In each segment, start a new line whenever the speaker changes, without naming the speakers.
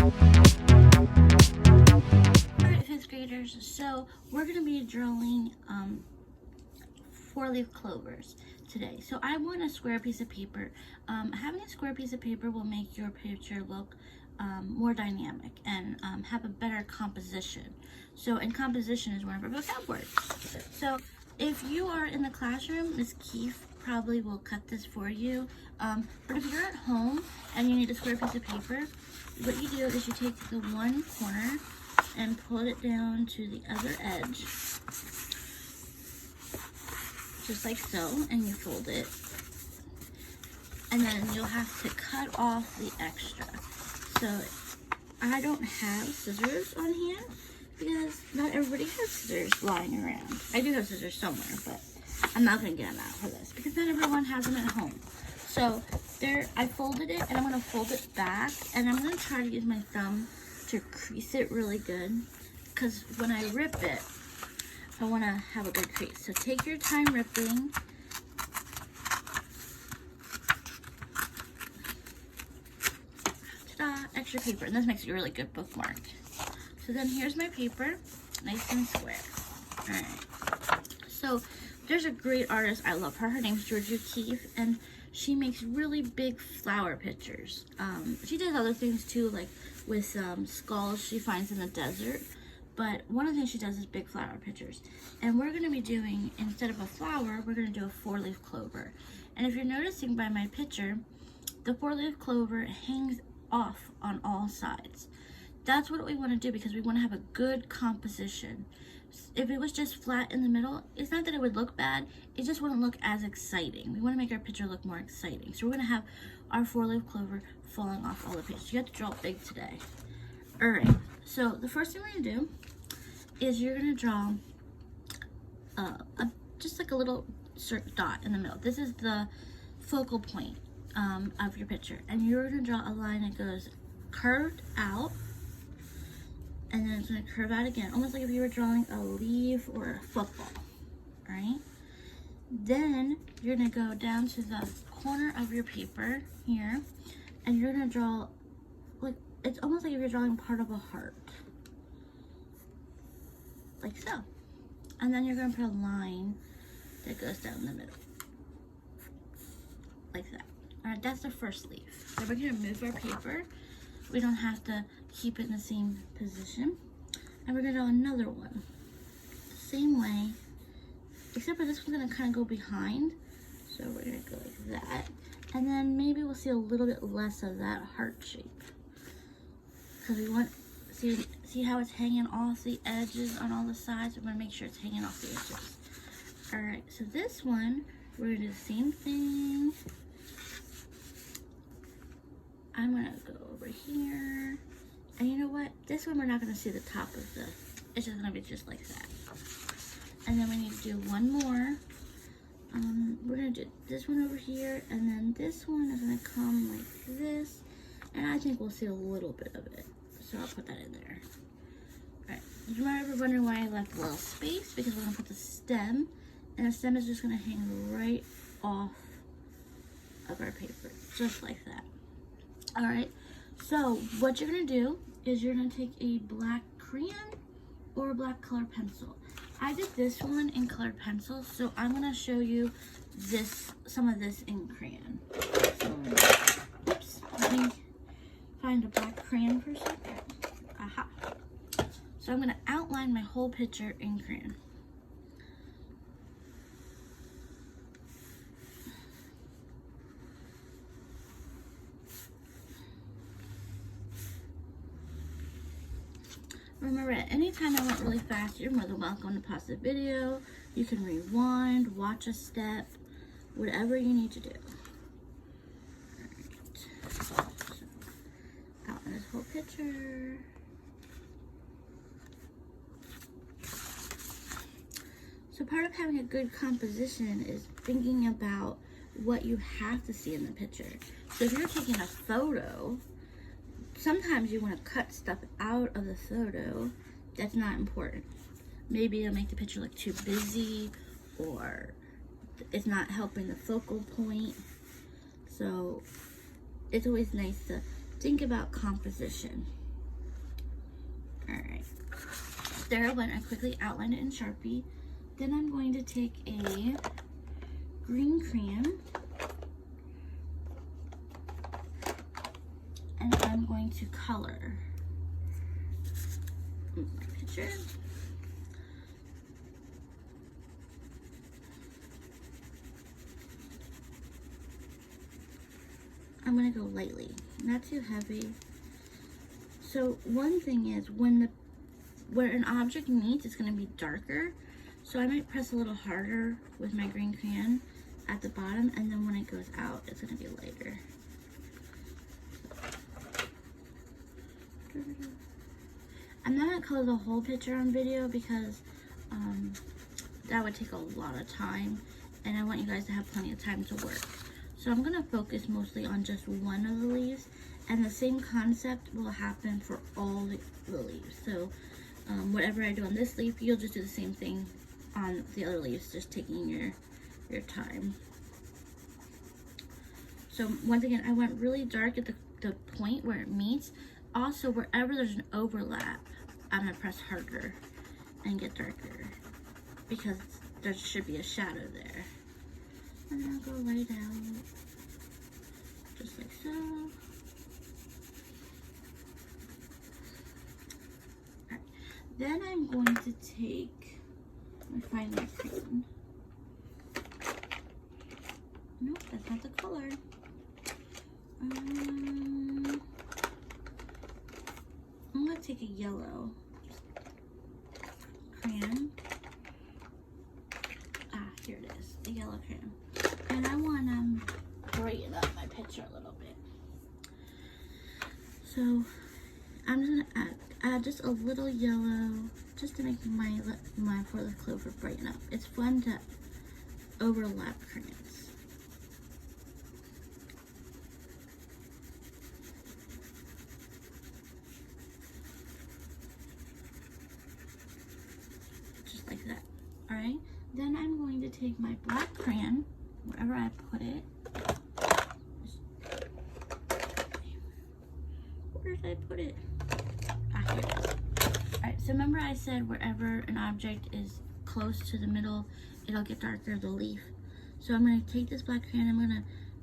Alright, fifth graders, so we're going to be drawing four-leaf clovers today. So I want a square piece of paper. Having a square piece of paper will make your picture look more dynamic and have a better composition. So, and composition is one of our vocab words. So if you are in the classroom, Ms. Keefe probably will cut this for you. But if you're at home and you need a square piece of paper, what you do is you take the one corner and pull it down to the other edge, just like so, and you fold it. And then you'll have to cut off the extra. So I don't have scissors on hand because not everybody has scissors lying around. I do have scissors somewhere, but I'm not gonna get them out for this because not everyone has them at home. So there, I folded it and I'm gonna fold it back and I'm gonna try to use my thumb to crease it really good because when I rip it, I wanna have a good crease. So take your time ripping. Extra paper, and this makes it a really good bookmark. So then here's my paper, nice and square. All right, so there's a great artist, I love her name's Georgia Keefe, and she makes really big flower pictures. She does other things too, like with skulls she finds in the desert, but one of the things she does is big flower pictures. And we're going to be doing, instead of a flower, we're going to do a four-leaf clover. And if you're noticing by my picture, the four-leaf clover hangs off on all sides. That's what we want to do because we want to have a good composition. If it was just flat in the middle, it's not that it would look bad, it just wouldn't look as exciting. We want to make our picture look more exciting. So we're going to have our four-leaf clover falling off all the pages. You have to draw big today. Alright, so the first thing we're going to do is you're going to draw just like a little dot in the middle. This is the focal point of your picture, and you're going to draw a line that goes curved out, and then it's going to curve out again, almost like if you were drawing a leaf or a football. Right? Then you're going to go down to the corner of your paper here, and you're going to draw, like, it's almost like if you're drawing part of a heart, like so. And then you're going to put a line that goes down the middle, like that. Alright, that's the first leaf. So we're going to move our paper. We don't have to keep it in the same position. And we're going to draw another one. Same way, except for this one's going to kind of go behind. So we're going to go like that. And then maybe we'll see a little bit less of that heart shape. Because we want, see how it's hanging off the edges on all the sides? We want to make sure it's hanging off the edges. Alright, so this one, we're going to do the same thing. I'm going to go over here, and you know what, this one we're not going to see the top of the, it's just going to be just like that. And then we need to do one more. We're going to do this one over here, and then this one is going to come like this, and I think we'll see a little bit of it, so I'll put that in there. Alright, you might ever wonder why I left a little space, because we're going to put the stem, and the stem is just going to hang right off of our paper, just like that. Alright, so what you're going to do is you're going to take a black crayon or a black color pencil. I did this one in colored pencil, so I'm going to show you this, some of this in crayon. So, oops, let me find a black crayon for a second. Aha. So I'm going to outline my whole picture in crayon. Remember, at any time I went really fast, you're more than welcome to pause the video. You can rewind, watch a step, whatever you need to do. Alright, so outline this whole picture. So part of having a good composition is thinking about what you have to see in the picture. So if you're taking a photo, sometimes you want to cut stuff out of the photo that's not important. Maybe it'll make the picture look too busy, or it's not helping the focal point. So it's always nice to think about composition. Alright. There I went. I quickly outlined it in Sharpie. Then I'm going to take a green crayon. And I'm going to color my picture. I'm gonna go lightly, not too heavy. So one thing is where an object meets, it's gonna be darker. So I might press a little harder with my green crayon at the bottom, and then when it goes out, it's gonna be lighter. I'm not gonna color the whole picture on video because that would take a lot of time, and I want you guys to have plenty of time to work. So I'm gonna focus mostly on just one of the leaves, and the same concept will happen for all the leaves. So whatever I do on this leaf, you'll just do the same thing on the other leaves, just taking your time. So once again, I went really dark at the point where it meets. Also, wherever there's an overlap, I'm gonna press harder and get darker because there should be a shadow there. And then I'll go right out, just like so. Alright. Then I'm going to take my find my crayon. Nope, that's not the color. I'm gonna take a yellow crayon. Here it is, the yellow crayon. And I want to brighten up my picture a little bit. So I'm just gonna add just a little yellow, just to make my four-leaf clover brighten up. It's fun to overlap crayons. Just like that. All right. Then I'm going to take my black crayon, wherever I put it. Where did I put it? Here it is. Alright, so remember I said wherever an object is close to the middle, it'll get darker, the leaf. So I'm going to take this black crayon,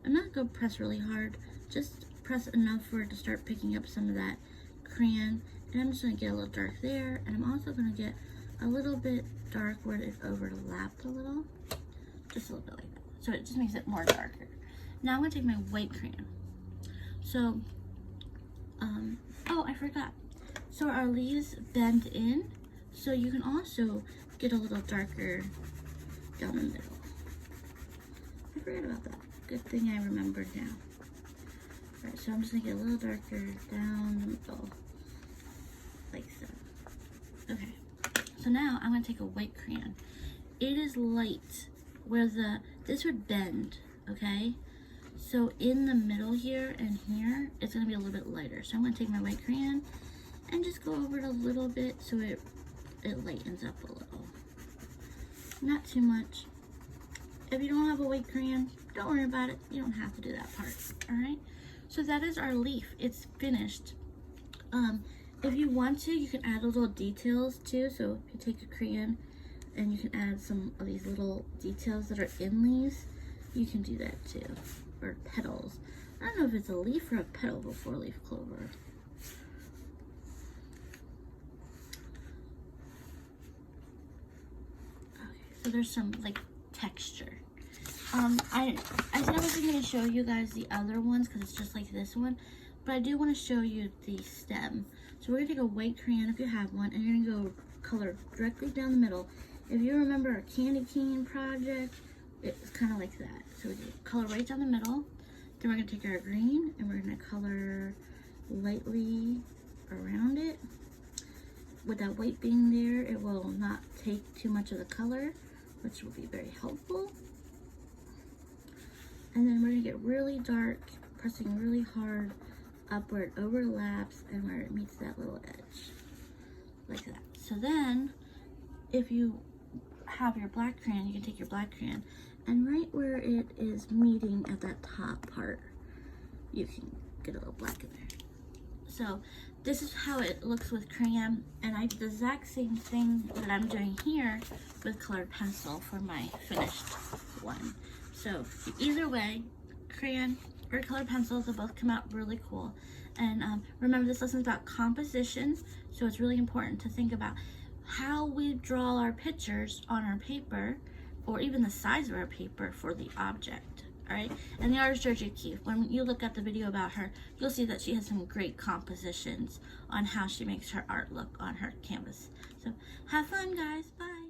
I'm not going to press really hard, just press enough for it to start picking up some of that crayon. And I'm just going to get a little dark there, and I'm also going to get a little bit dark where it overlapped a little, just a little bit like that. So it just makes it more darker. Now I'm gonna take my white crayon. So, oh, I forgot. So our leaves bend in, so you can also get a little darker down the middle. I forgot about that. Good thing I remembered now. All right, so I'm just gonna get a little darker down the middle, like so. Okay. So now I'm gonna take a white crayon. It is light where this would bend, okay? So in the middle here and here, it's gonna be a little bit lighter. So I'm gonna take my white crayon and just go over it a little bit so it lightens up a little. Not too much. If you don't have a white crayon, don't worry about it. You don't have to do that part, all right? So that is our leaf. It's finished. If you want to, you can add little details too. So if you take a crayon and you can add some of these little details that are in leaves, you can do that too. Or petals. I don't know if it's a leaf or a petal of a four-leaf clover. Okay, so there's some like texture. I said I wasn't going to show you guys the other ones because it's just like this one, but I do want to show you the stem. So we're going to take a white crayon if you have one, and you're going to go color directly down the middle. If you remember our candy cane project, it's kind of like that. So we color right down the middle. Then we're going to take our green and we're going to color lightly around it. With that white being there, it will not take too much of the color, which will be very helpful. And then we're going to get really dark, pressing really hard up where it overlaps and where it meets that little edge, like that. So then, if you have your black crayon, you can take your black crayon, and right where it is meeting at that top part, you can get a little black in there. So this is how it looks with crayon, and I did the exact same thing that I'm doing here with colored pencil for my finished one. So either way, crayon or colored pencils will both come out really cool. And remember, this lesson is about composition, so it's really important to think about how we draw our pictures on our paper, or even the size of our paper for the object. All right, and the artist Georgia Keefe, when you look at the video about her, you'll see that she has some great compositions on how she makes her art look on her canvas. So have fun, guys. Bye.